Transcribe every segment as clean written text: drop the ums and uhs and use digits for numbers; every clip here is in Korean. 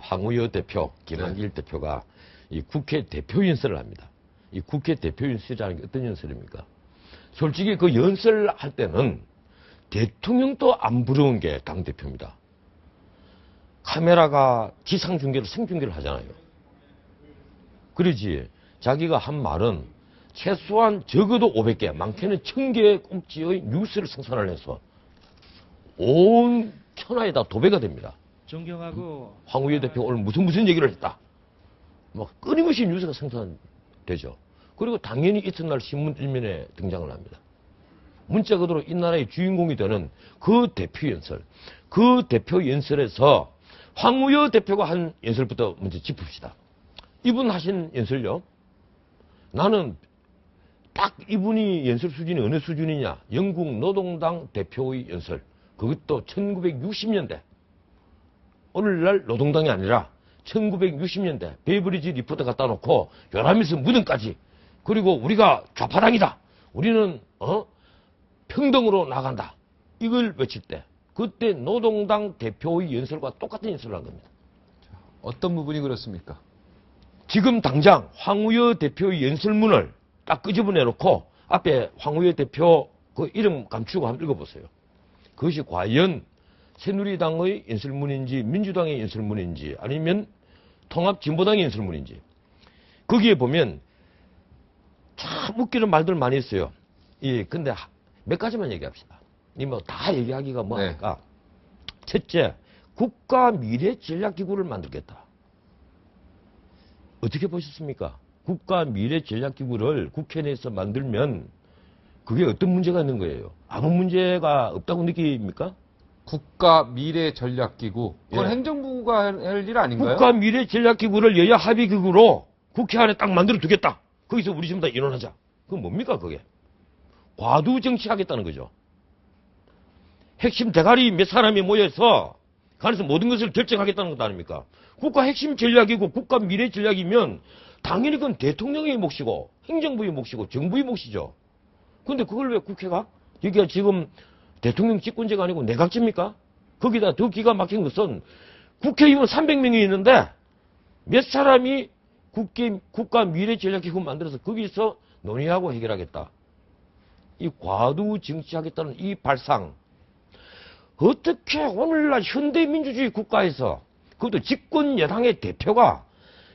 황우여 대표, 김한길 대표가 이 국회 대표 연설을 합니다. 이 국회 대표 연설이라는 게 어떤 연설입니까? 솔직히 그 연설을 할 때는 대통령도 안 부러운 게 당대표입니다. 카메라가 기상중계를 생중계를 하잖아요. 그러지 자기가 한 말은 최소한 적어도 500개, 많게는 1000개의 꼭지의 뉴스를 생산을 해서 온 천하에다 도배가 됩니다. 존경하고 황우여 대표가 오늘 무슨 얘기를 했다. 막 끊임없이 뉴스가 생산되죠. 그리고 당연히 이튿날 신문 1면에 등장을 합니다. 문자 그대로 이 나라의 주인공이 되는 그 대표 연설. 그 대표 연설에서 황우여 대표가 한 연설부터 먼저 짚읍시다. 이분 하신 연설요. 나는 딱 이분이 연설 수준이 어느 수준이냐. 영국 노동당 대표의 연설. 그것도 1960년대. 오늘날 노동당이 아니라 1960년대 베이브리지 리포터 갖다 놓고 요라미스 무덤까지. 그리고 우리가 좌파당이다. 우리는 평등으로 나간다. 이걸 외칠 때 그때 노동당 대표의 연설과 똑같은 연설을 한 겁니다. 어떤 부분이 그렇습니까? 지금 당장 황우여 대표의 연설문을 딱 끄집어내놓고 앞에 황우여 대표 그 이름 감추고 한번 읽어보세요. 그것이 과연 새누리당의 연설문인지 민주당의 연설문인지 아니면 통합진보당의 연설문인지. 거기에 보면 참 웃기는 말들 많이 했어요. 근데 몇 가지만 얘기합시다. 뭐 다 얘기하기가 뭐하니까. 첫째, 국가미래전략기구를 만들겠다. 어떻게 보셨습니까? 국가미래전략기구를 국회 내에서 만들면 그게 어떤 문제가 있는 거예요? 아무 문제가 없다고 느낍니까? 국가미래전략기구. 그건 행정부가 할 일 아닌가요? 국가미래전략기구를 여야 합의기구로 국회 안에 딱 만들어 두겠다. 거기서 우리 전부 다 일어나자. 그건 뭡니까 그게? 과두정치하겠다는 거죠. 핵심 대가리 몇 사람이 모여서 간에서 모든 것을 결정하겠다는 것도 아닙니까? 국가 핵심 전략이고 국가 미래 전략이면 당연히 그건 대통령의 몫이고 행정부의 몫이고 정부의 몫이죠. 그런데 그걸 왜 국회가? 여기가 지금 대통령 집권제가 아니고 내각제입니까? 거기다 더 기가 막힌 것은 국회의원 300명이 있는데 몇 사람이 국가 미래 전략기구 만들어서 거기서 논의하고 해결하겠다. 이 과도 정치하겠다는 이 발상. 어떻게 오늘날 현대민주주의 국가에서 그것도 집권 여당의 대표가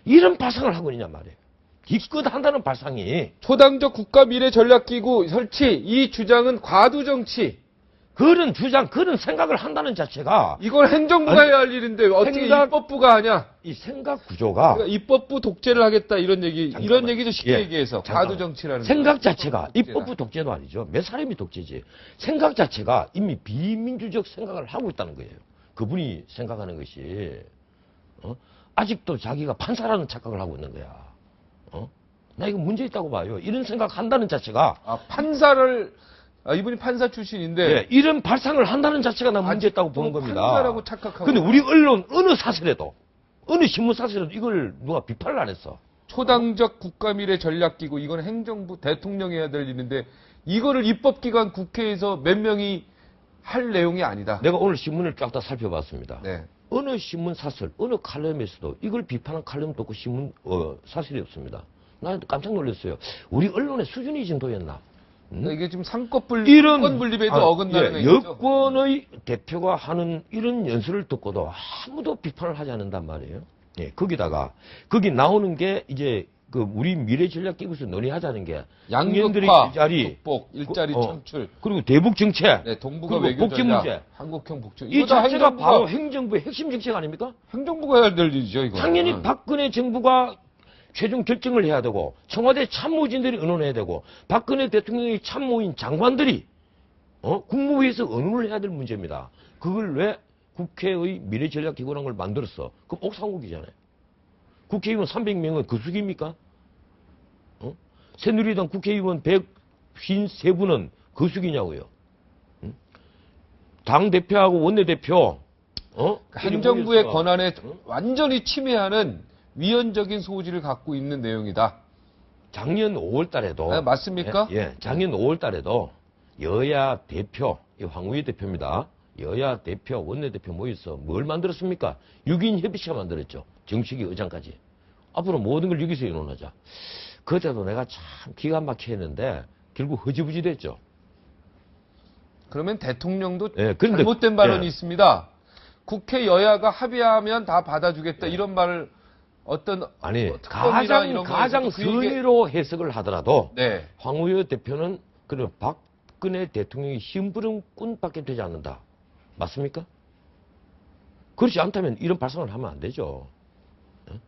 이런 발상을 하고 있냐 말이에요. 기껏 한다는 발상이. 초당적 국가미래전략기구 설치, 이 주장은 과도정치. 그런 주장, 그런 생각을 한다는 자체가. 이걸 행정부가 해야 할 일인데 어떻게 입법부가 하냐? 이 생각 구조가. 그러니까 입법부 독재를 하겠다 이런 잠깐만. 이런 얘기도 쉽게 얘기해서 잠깐만. 과도정치라는 생각 자체가 입법부 독재도 아니죠. 몇 사람이 독재지. 생각 자체가 이미 비민주적 생각을 하고 있다는 거예요. 그분이 생각하는 것이 아직도 자기가 판사라는 착각을 하고 있는 거야. 나 이거 문제 있다고 봐요. 이런 생각한다는 자체가. 판사를 이분이 판사 출신인데 네, 이런 발상을 한다는 자체가 난 문제 있다고 보는 겁니다. 판사라고 착각하고. 근데 우리 언론 어느 사설에도 어느 신문 사설에도 이걸 누가 비판을 안 했어. 초당적 국가미래전략기구 이건 행정부 대통령이 해야 될 일인데 이거를 입법기관 국회에서 몇 명이 할 내용이 아니다. 내가 오늘 신문을 쫙 다 살펴봤습니다. 네. 어느 신문 사설, 어느 칼럼에서도 이걸 비판한 칼럼도 없고 신문 사설이 없습니다. 나 깜짝 놀랐어요. 우리 언론의 수준이 이 정도였나? 이게 지금 상권 분립에도 어긋나는 얘기죠. 여권의 대표가 하는 이런 연설을 듣고도 아무도 비판을 하지 않는단 말이에요. 예, 거기다가 거기 나오는 게 이제 그 우리 미래전략기구에서 논의하자는 게 양극화, 일자리, 극복, 일자리 창출, 그리고 대북 정책, 네, 동북아 그리고 외교 복지 전략, 문제, 한국형 복지. 이 자체가 바로 행정부의 핵심 정책 아닙니까? 행정부가 해야 될 일이죠, 이거. 당연히 박근혜 정부가 최종 결정을 해야 되고 청와대 참모진들이 의논해야 되고 박근혜 대통령의 참모인 장관들이 국무부에서 의논을 해야 될 문제입니다. 그걸 왜 국회의 미래전략기구라는 걸 만들었어? 그럼 옥상국이잖아요. 국회의원 300명은 거수기입니까? 새누리당 국회의원 153분은 거수기냐고요. 당대표하고 원내대표 행정부의 권한에 완전히 침해하는 위헌적인 소지를 갖고 있는 내용이다. 작년 5월 달에도. 맞습니까? 예, 작년 5월 달에도 여야 대표, 황우여 대표입니다. 여야 대표, 원내대표 모여서 뭘 만들었습니까? 6인 협의체가 만들었죠. 정식위 의장까지. 앞으로 모든 걸 여기서 의논하자. 그때도 내가 참 기가 막히게 했는데 결국 허지부지 됐죠. 그러면 대통령도 예, 그런데- 잘못된 발언이 예. 있습니다. 국회 여야가 합의하면 다 받아주겠다 이런 말을 어떤 아니, 특검이나 이런 가장 거에서도 그 얘기- 선의로 해석을 하더라도 네. 황우여 대표는 그런 박근혜 대통령이 심부름꾼밖에 되지 않는다. 맞습니까? 그렇지 않다면 이런 발상을 하면 안 되죠. 어?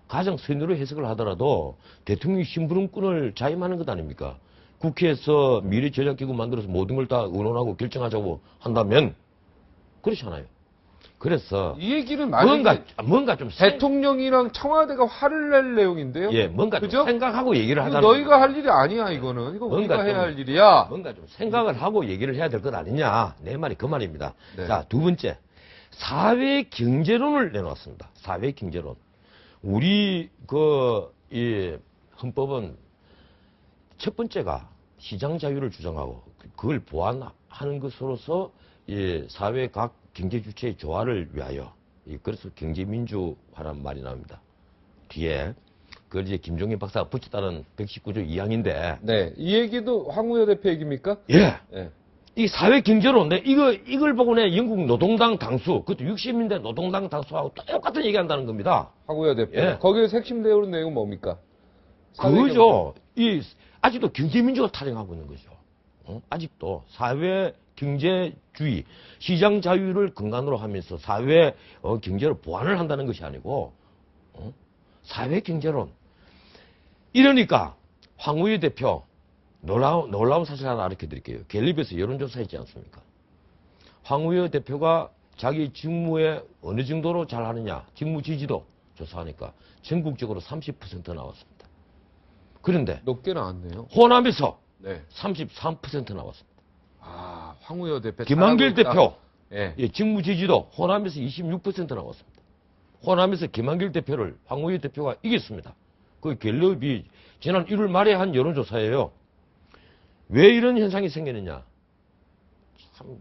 가장 선의로 해석을 하더라도 대통령이 심부름꾼을 자임하는 것 아닙니까? 국회에서 미래 전략기구 만들어서 모든 걸 다 의논하고 결정하자고 한다면 그렇잖아요. 그래서 이 얘기는 만약에 뭔가 좀 대통령이랑 청와대가 화를 낼 내용인데요. 예, 뭔가 좀 그죠? 생각하고 얘기를 이거 하자는 너희가 겁니다. 할 일이 아니야 이거는. 이거 뭔가 우리가 해야 좀- 할 일이야. 뭔가 좀 생각을 하고 얘기를 해야 될 것 아니냐. 내 말이 그 말입니다. 네. 자, 두 번째. 사회 경제론을 내놓았습니다. 사회 경제론. 우리 이 헌법은 첫 번째가 시장 자유를 주장하고 그걸 보완하는 것으로서 이 사회 각 경제 주체의 조화를 위하여 그래서 경제민주화란 말이 나옵니다. 뒤에 그걸 이제 김종인 박사가 붙였다는 119조 2항인데 네. 이 얘기도 황우여 대표 얘기입니까? 예. 네. 이 사회 경제론, 이걸 보고 내 영국 노동당 당수, 그것도 60년대 노동당 당수하고 똑같은 얘기 한다는 겁니다. 황우여 대표. 예. 거기에 핵심 내용은 뭡니까? 그거죠. 아직도 경제민주가 타령하고 있는 거죠. 아직도 사회 경제주의, 시장 자유를 근간으로 하면서 사회 경제를 보완을 한다는 것이 아니고, 사회 경제론. 이러니까, 황우여 대표, 놀라운 사실 하나 알려 드릴게요. 갤립에서 여론조사 했지 않습니까? 황우여 대표가 자기 직무에 어느 정도로 잘하느냐, 직무 지지도 조사하니까 전국적으로 30% 나왔습니다. 그런데 높게 나왔네요. 호남에서 네. 33% 나왔습니다. 아, 황우여 대표. 김한길 잘하고 있다. 대표, 예. 예, 직무 지지도 호남에서 26% 나왔습니다. 호남에서 김한길 대표를 황우여 대표가 이겼습니다. 그 갤럽이 지난 1월 말에 한 여론조사예요. 왜 이런 현상이 생기느냐? 참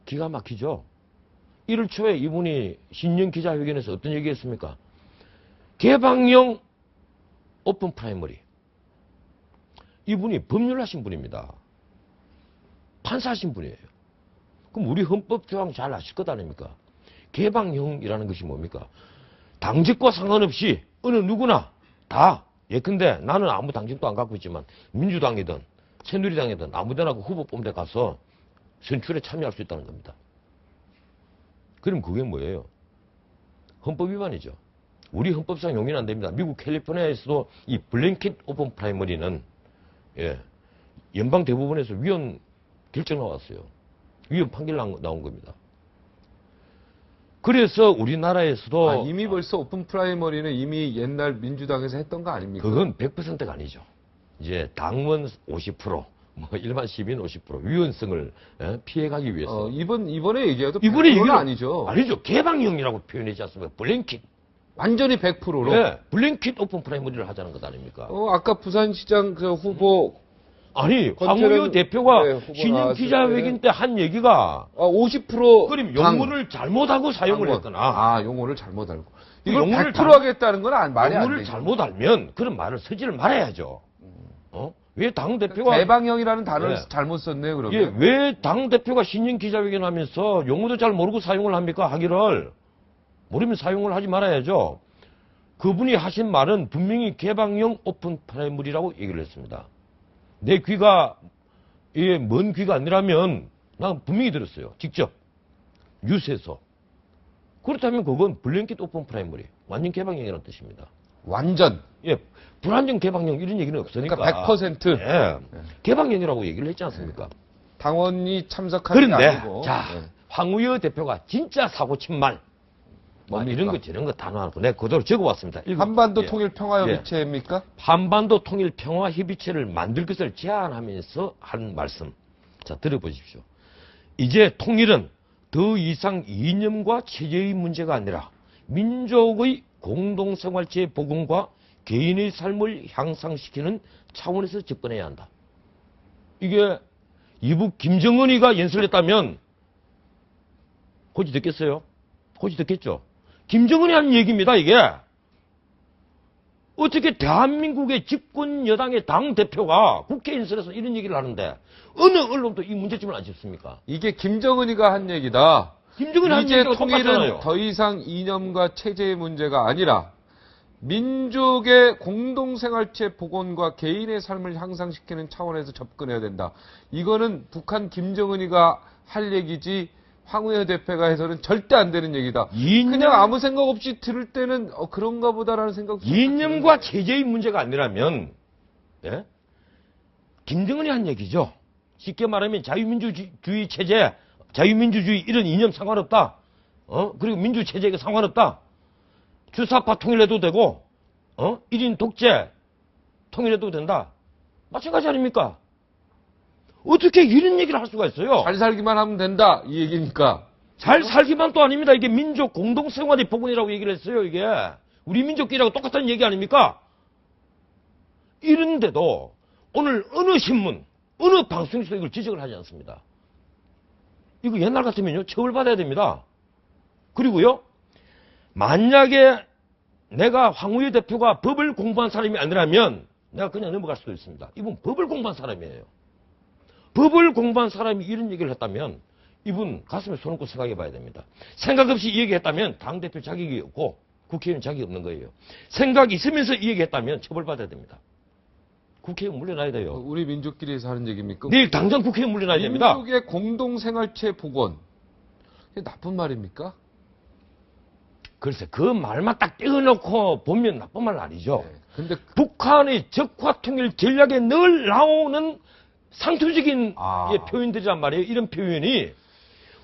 기가 막히죠. 1월 초에 이분이 신년 기자회견에서 어떤 얘기했습니까? 개방형 오픈 프라이머리. 이분이 법률하신 분입니다. 판사하신 분이에요. 그럼 우리 헌법 조항 잘 아실 것 아닙니까? 개방형이라는 것이 뭡니까? 당직과 상관없이 어느 누구나 다 예컨대 나는 아무 당직도 안 갖고 있지만 민주당이든 새누리당이든 아무데나 그 후보 뽑는 데 가서 선출에 참여할 수 있다는 겁니다. 그럼 그게 뭐예요? 헌법 위반이죠. 우리 헌법상 용인은 안 됩니다. 미국 캘리포니아에서도 이 블랭킷 오픈 프라이머리는 예, 연방 대법원에서 위헌 결정 나왔어요. 위헌 판결 나온 겁니다. 그래서 우리나라에서도 아, 이미 벌써 오픈 프라이머리는 이미 옛날 민주당에서 했던 거 아닙니까? 그건 100%가 아니죠. 이제 당원 50%, 뭐 일반 시민 50% 위헌성을 피해가기 위해서. 이번에 얘기해도 이번에 100%는 얘기는 아니죠. 아니죠. 개방형이라고 표현하지 않습니까? 블랭킷. 완전히 100%로. 네, 블랭킷 오픈 프라이머리를 하자는 것 아닙니까? 아까 부산시장 그 후보 아니, 권태련- 황우여 대표가 네, 후보 신년 나왔을 기자회견 때 한 얘기가 50% 그럼 당. 용어를 잘못하고 사용을 당원. 했거나 아, 용어를 잘못 알고. 이걸 용어를 100% 하겠다는 건 말이 안 용어를 되죠. 잘못 알면 그런 말을 쓰지를 말아야죠. 왜 당 대표가 개방형이라는 단어를 예. 잘못 썼네요, 그러면. 예, 왜 당 대표가 신년 기자회견 하면서 용어도 잘 모르고 사용을 합니까? 하기를 모르면 사용을 하지 말아야죠. 그분이 하신 말은 분명히 개방형 오픈 프라이머리라고 얘기를 했습니다. 내 귀가 먼 귀가 아니라면 난 분명히 들었어요. 직접 뉴스에서. 그렇다면 그건 블랭킷 오픈 프라이머리 완전 개방형이라는 뜻입니다. 완전. 예, 불안정 개방형 이런 얘기는 없으니까. 그러니까 100%. 예, 개방형이라고 얘기를 했지 않습니까? 당원이 참석하는 게 그런데 아니고. 자 예. 황우여 대표가 진짜 사고친 말 뭡니까? 이런 거 저런 거 단언하고 내가 그대로 적어왔습니다. 한반도 예. 통일 평화협의체입니까? 한반도 통일 평화 협의체를 만들 것을 제안하면서 한 말씀. 자 들어보십시오. 이제 통일은 더 이상 이념과 체제의 문제가 아니라 민족의 공동생활체의 복원과 개인의 삶을 향상시키는 차원에서 접근해야 한다. 이게 이북 김정은이가 연설했다면 호지 듣겠어요? 호지 듣겠죠? 김정은이 한 얘기입니다, 이게. 어떻게 대한민국의 집권 여당의 당대표가 국회 인설에서 이런 얘기를 하는데 어느 언론도 이 문제점을 안 짚습니까? 이게 김정은이가 한 얘기다. 김정은이 한 이제 얘기가 통일은 똑같잖아요. 더 이상 이념과 체제의 문제가 아니라 민족의 공동생활체 복원과 개인의 삶을 향상시키는 차원에서 접근해야 된다. 이거는 북한 김정은이가 할 얘기지 황우여 대표가 해서는 절대 안 되는 얘기다. 그냥 아무 생각 없이 들을 때는 그런가 보다라는 생각. 이념과 체제의 문제가 아니라면 예? 김정은이 한 얘기죠. 쉽게 말하면 자유민주주의 체제, 자유민주주의 이런 이념 상관없다. 그리고 민주체제가 상관없다. 주사파 통일해도 되고 1인 독재 통일해도 된다. 마찬가지 아닙니까? 어떻게 이런 얘기를 할 수가 있어요? 잘 살기만 하면 된다 이 얘기니까. 잘 살기만 또 아닙니다. 이게 민족 공동생활의 복원이라고 얘기를 했어요. 이게 우리 민족끼리하고 똑같다는 얘기 아닙니까? 이런데도 오늘 어느 신문, 어느 방송에서 이걸 지적을 하지 않습니다. 이거 옛날 같으면요 처벌받아야 됩니다. 그리고요 만약에 내가 황우여 대표가 법을 공부한 사람이 아니라면 내가 그냥 넘어갈 수도 있습니다. 이분 법을 공부한 사람이에요. 법을 공부한 사람이 이런 얘기를 했다면 이분 가슴에 손 얹고 생각해 봐야 됩니다. 생각 없이 이 얘기했다면 당대표 자격이 없고 국회의원 자격이 없는 거예요. 생각이 있으면서 이 얘기했다면 처벌받아야 됩니다. 국회의원 물러나야 돼요. 우리 민족끼리에서 하는 얘기입니까? 내일 당장 국회의원 물러나야 됩니다. 민족의 공동생활체 복원. 이게 나쁜 말입니까? 글쎄 그 말만 딱 떼어놓고 보면 나쁜 말 아니죠. 네. 근데 북한의 적화통일 전략에 늘 나오는 상투적인 표현들이란 말이에요. 이런 표현이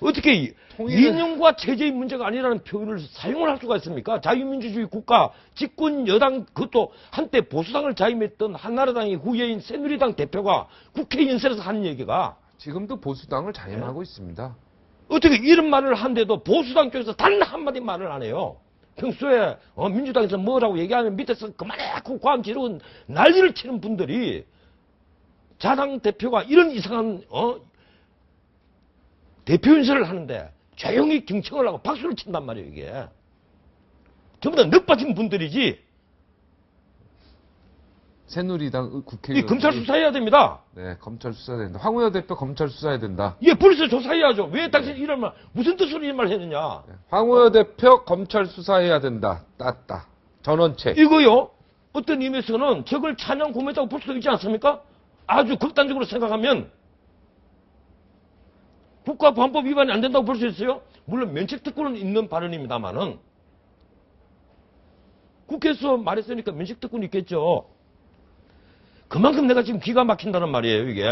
어떻게 이념과 체제의 문제가 아니라는 표현을 사용을 할 수가 있습니까? 자유민주주의 국가 집권 여당 그것도 한때 보수당을 자임했던 한나라당의 후예인 새누리당 대표가 국회 연설에서 하는 얘기가 지금도 보수당을 자임하고 있습니다. 어떻게 이런 말을 한데도 보수당 쪽에서 단 한마디 말을 안 해요. 평소에 민주당에서 뭐라고 얘기하면 밑에서 그만하고 과음 지르고 난리를 치는 분들이 자당 대표가 이런 이상한 대표 연설을 하는데 조용히 경청을 하고 박수를 친단 말이에요. 이게 전부 다 늑빠진 분들이지. 새누리당 국회의원. 검찰 수사해야 됩니다. 네, 검찰 수사해야 된다. 황우여 대표 검찰 수사해야 된다. 예, 벌써 조사해야죠. 왜 당신 이런 말, 무슨 뜻으로 이런 말 했느냐. 네, 황우여 대표 검찰 수사해야 된다. 따따. 전원책. 이거요. 어떤 의미에서는 저걸 찬양 고매다고 볼 수도 있지 않습니까? 아주 극단적으로 생각하면 국가보안법 위반이 안 된다고 볼 수 있어요. 물론 면책특권은 있는 발언입니다만은 국회에서 말했으니까 면책특권이 있겠죠. 그만큼 내가 지금 기가 막힌다는 말이에요, 이게.